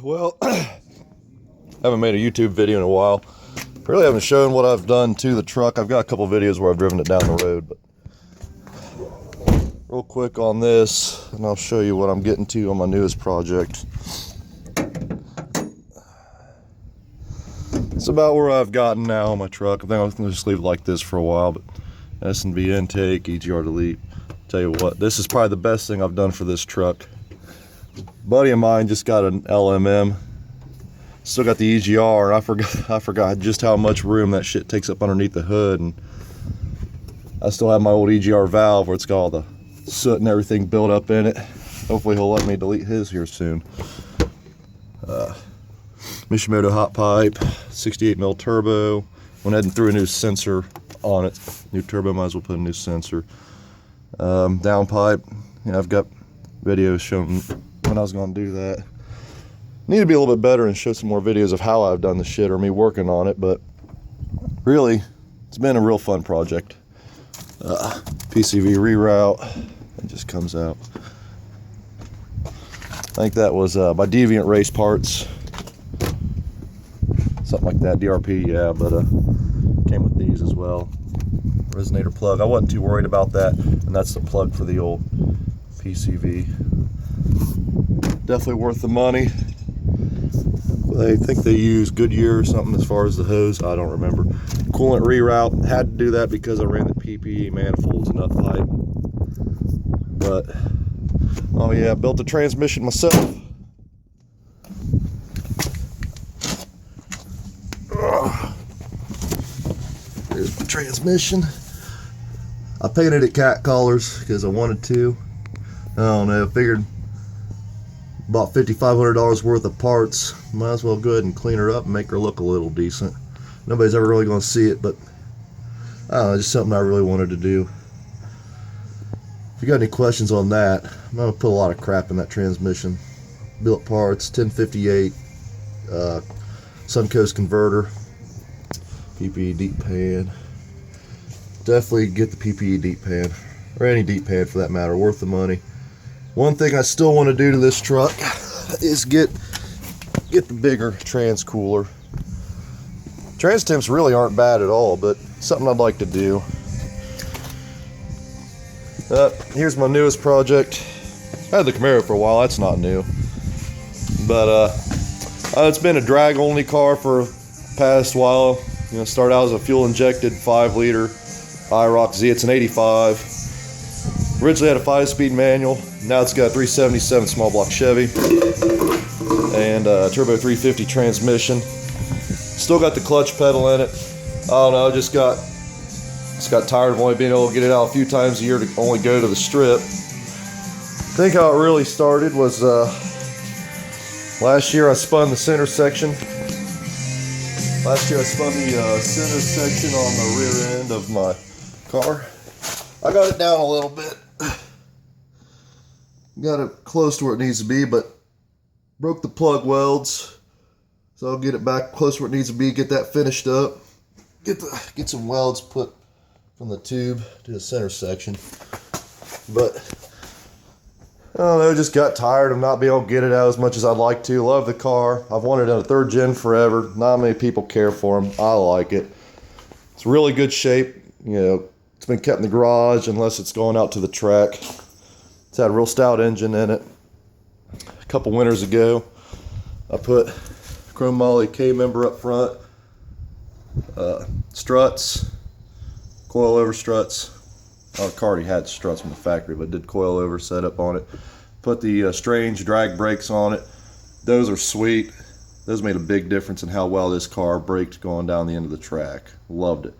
Well, haven't made a YouTube video in a while. Really haven't shown what I've done to the truck. I've got a couple videos where I've driven it down the road, but real quick on this, and I'll show you what I'm getting to on my newest project. It's about where I've gotten now on my truck. I think I'm gonna just leave it like this for a while, but S&V intake, EGR delete. Tell you what, this is probably the best thing I've done for this truck. A buddy of mine just got an LMM. Still got the EGR, and I forgot just how much room that shit takes up underneath the hood, and I still have my old EGR valve where it's got all the soot and everything built up in it. Hopefully he'll let me delete his here soon. Mishimoto hot pipe, 68mm turbo. Went ahead and threw a new sensor on it. New turbo, might as well put a new sensor. Down pipe, I've got videos showing when I was going to do that. Need to be a little bit better and show some more videos of how I've done the shit or me working on it, but really, it's been a real fun project. PCV reroute, it just comes out. I think that was by Deviant Race Parts. Something like that, DRP, yeah, but came with these as well. Resonator plug, I wasn't too worried about that, and that's the plug for the old PCV. Definitely worth the money. I think they use Goodyear or something as far as the hose, I don't remember. Coolant reroute, had to do that because I ran the PPE manifolds and nut pipe. But, oh yeah, built the transmission myself. Here's my transmission. I painted it cat colors because I wanted to. I don't know, figured about $5,500 worth of parts. Might as well go ahead and clean her up and make her look a little decent. Nobody's ever really going to see it, but I don't know, just something I really wanted to do. If you got any questions on that, I'm going to put a lot of crap in that transmission. Built parts, 1058, Suncoast converter, PPE deep pan. Definitely get the PPE deep pan, or any deep pan for that matter, worth the money. One thing I still want to do to this truck is get the bigger trans cooler. Trans temps really aren't bad at all, but something I'd like to do. Here's my newest project. I had the Camaro for a while, that's not new. But it's been a drag only car for the past while. Started out as a fuel injected 5-liter IROC Z. It's an 85. Originally had a 5-speed manual. Now it's got a 377 small block Chevy and a turbo 350 transmission. Still got the clutch pedal in it. I don't know, just got tired of only being able to get it out a few times a year to only go to the strip. I think how it really started was last year I spun the center section. Last year I spun the center section on the rear end of my car. I got it down a little bit. Got it close to where it needs to be, but broke the plug welds. So I'll get it back close to where it needs to be, get that finished up. Get some welds put from the tube to the center section. But I don't know, just got tired of not being able to get it out as much as I'd like to. Love the car. I've wanted a 3rd gen forever. Not many people care for them. I like it. It's really good shape. It's been kept in the garage unless it's going out to the track. It's had a real stout engine in it. A couple winters ago, I put chrome moly K-member up front, struts, coil-over struts. The car already had struts from the factory, but did coil-over setup on it. Put the Strange drag brakes on it. Those are sweet. Those made a big difference in how well this car braked going down the end of the track. Loved it.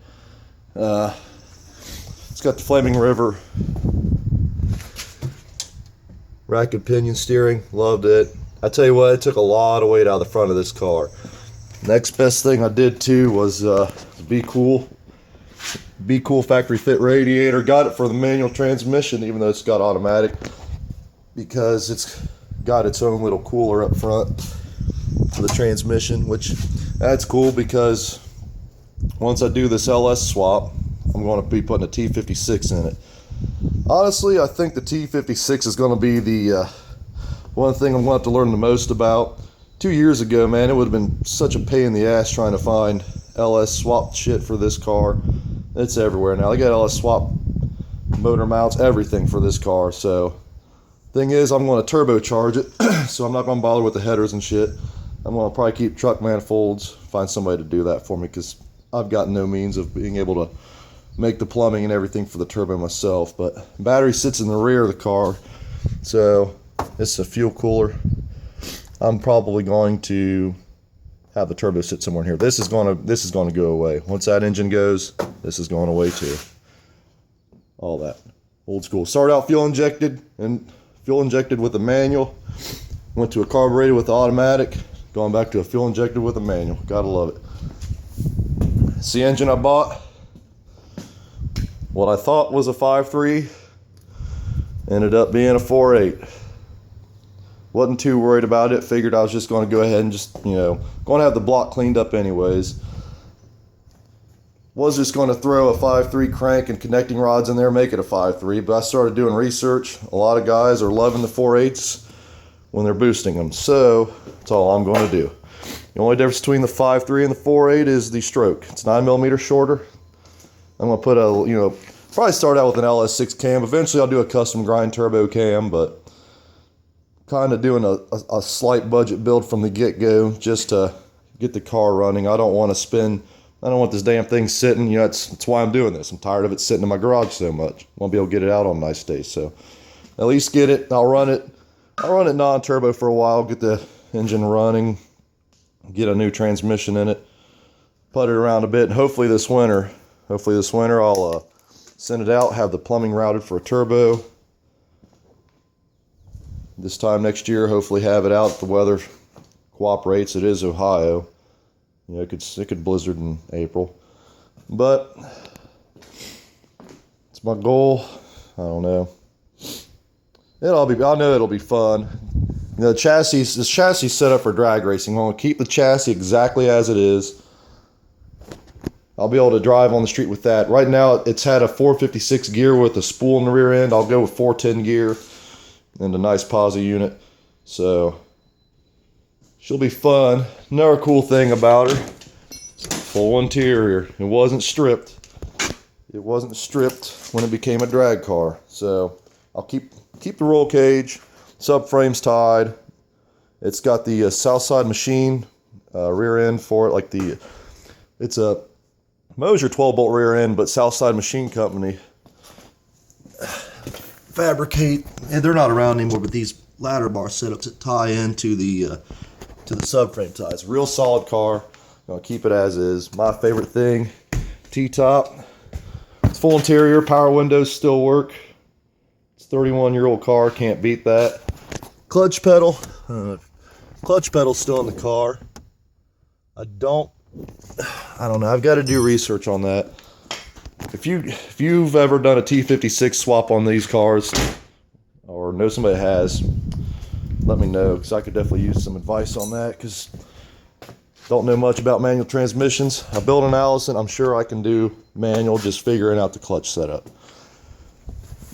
It's got the Flaming River rack and pinion steering. Loved it. I tell you what, it took a lot of weight out of the front of this car. Next best thing I did too was Be Cool factory fit radiator. Got it for the manual transmission, even though it's got automatic, because it's got its own little cooler up front for the transmission, which that's cool because once I do this LS swap, I'm going to be putting a T56 in it. Honestly, I think the T56 is going to be the one thing I'm going to have to learn the most about. 2 years ago, man, it would have been such a pain in the ass trying to find LS swap shit for this car. It's everywhere now. They got LS swap motor mounts, everything for this car. So thing is, I'm going to turbocharge it, so I'm not going to bother with the headers and shit. I'm going to probably keep truck manifolds, find somebody to do that for me, because I've got no means of being able to make the plumbing and everything for the turbo myself. But battery sits in the rear of the car, so it's a fuel cooler. I'm probably going to have the turbo sit somewhere in here. This is going to go away. Once that engine goes, this is going away too. All that old school. Started out fuel injected with a manual. Went to a carbureted with the automatic. Going back to a fuel injected with a manual. Gotta love it. It's the engine I bought. What I thought was a 5.3 ended up being a 4.8. Wasn't too worried about it. Figured I was just going to go ahead and just, going to have the block cleaned up anyways. Was just going to throw a 5.3 crank and connecting rods in there, make it a 5.3. But I started doing research. A lot of guys are loving the 4.8s when they're boosting them. So that's all I'm going to do. The only difference between the 5.3 and the 4.8 is the stroke. It's 9mm shorter. I'm going to put probably start out with an LS6 cam. Eventually I'll do a custom grind turbo cam, but kind of doing a slight budget build from the get-go just to get the car running. I don't want this damn thing sitting. That's why I'm doing this. I'm tired of it sitting in my garage so much. I want to be able to get it out on nice days. So at least get it. I'll run it non-turbo for a while, get the engine running, get a new transmission in it, put it around a bit, and hopefully this winter I'll send it out, have the plumbing routed for a turbo. This time next year, hopefully have it out if the weather cooperates. It is Ohio. It could blizzard in April. But it's my goal. I don't know. I know it'll be fun. This chassis is set up for drag racing. I'm going to keep the chassis exactly as it is. I'll be able to drive on the street with that. Right now, it's had a 456 gear with a spool in the rear end. I'll go with 410 gear and a nice posi unit. So she'll be fun. Another cool thing about her, full interior. It wasn't stripped. It wasn't stripped when it became a drag car. So I'll keep the roll cage. Subframe's tied. It's got the Southside machine rear end for it. It's a Moser 12-bolt rear end, but Southside Machine Company fabricate, and they're not around anymore, but these ladder bar setups that tie into the subframe ties. Real solid car. Gonna keep it as is. My favorite thing, T-top. It's full interior, power windows still work. It's a 31-year-old car, can't beat that. Clutch pedal. Clutch pedal's still in the car. I don't know. I've got to do research on that. If you've ever done a T56 swap on these cars, or know somebody that has, let me know, because I could definitely use some advice on that, because don't know much about manual transmissions. I built an Allison. I'm sure I can do manual, just figuring out the clutch setup.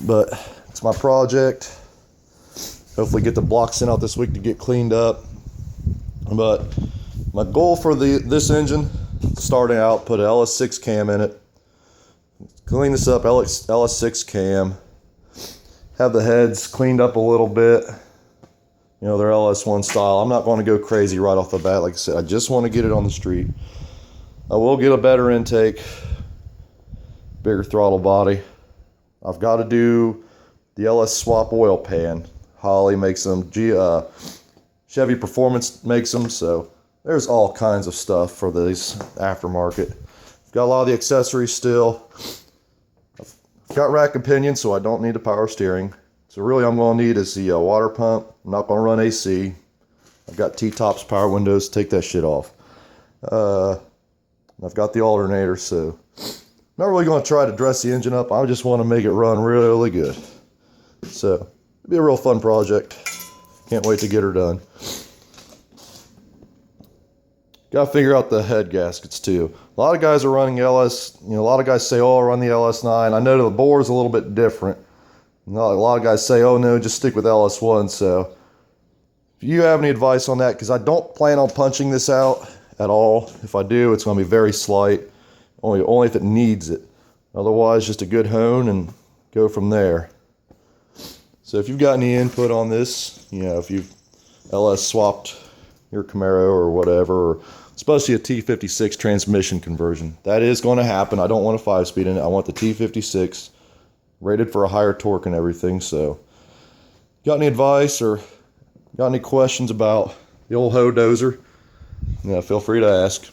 But it's my project. Hopefully get the blocks sent out this week to get cleaned up. But my goal for this engine, starting out, put an LS6 cam in it. Clean this up, LS6 cam. Have the heads cleaned up a little bit. They're LS1 style. I'm not going to go crazy right off the bat. Like I said, I just want to get it on the street. I will get a better intake, bigger throttle body. I've got to do the LS swap oil pan. Holley makes them. Chevy Performance makes them. So there's all kinds of stuff for these aftermarket. Got a lot of the accessories still. I've got rack and pinion, so I don't need a power steering. So really I'm going to need is the water pump. I'm not going to run AC. I've got T-tops, power windows, take that shit off. I've got the alternator, so I'm not really going to try to dress the engine up. I just want to make it run really good. So it'll be a real fun project. Can't wait to get her done. Got to figure out the head gaskets too. A lot of guys are running LS, a lot of guys say, oh, I'll run the LS9. I know the bore is a little bit different. A lot of guys say, oh no, just stick with LS1. So If you have any advice on that, because I don't plan on punching this out at all. If I do, it's going to be very slight, only if it needs it. Otherwise, just a good hone and go from there. So if you've got any input on this, you know, if you've LS swapped your Camaro or whatever, or especially a T56 transmission conversion, that is going to happen. I don't want a 5-speed in it. I want the T56 rated for a higher torque and everything. So got any advice or got any questions about the old hoe dozer, yeah, feel free to ask.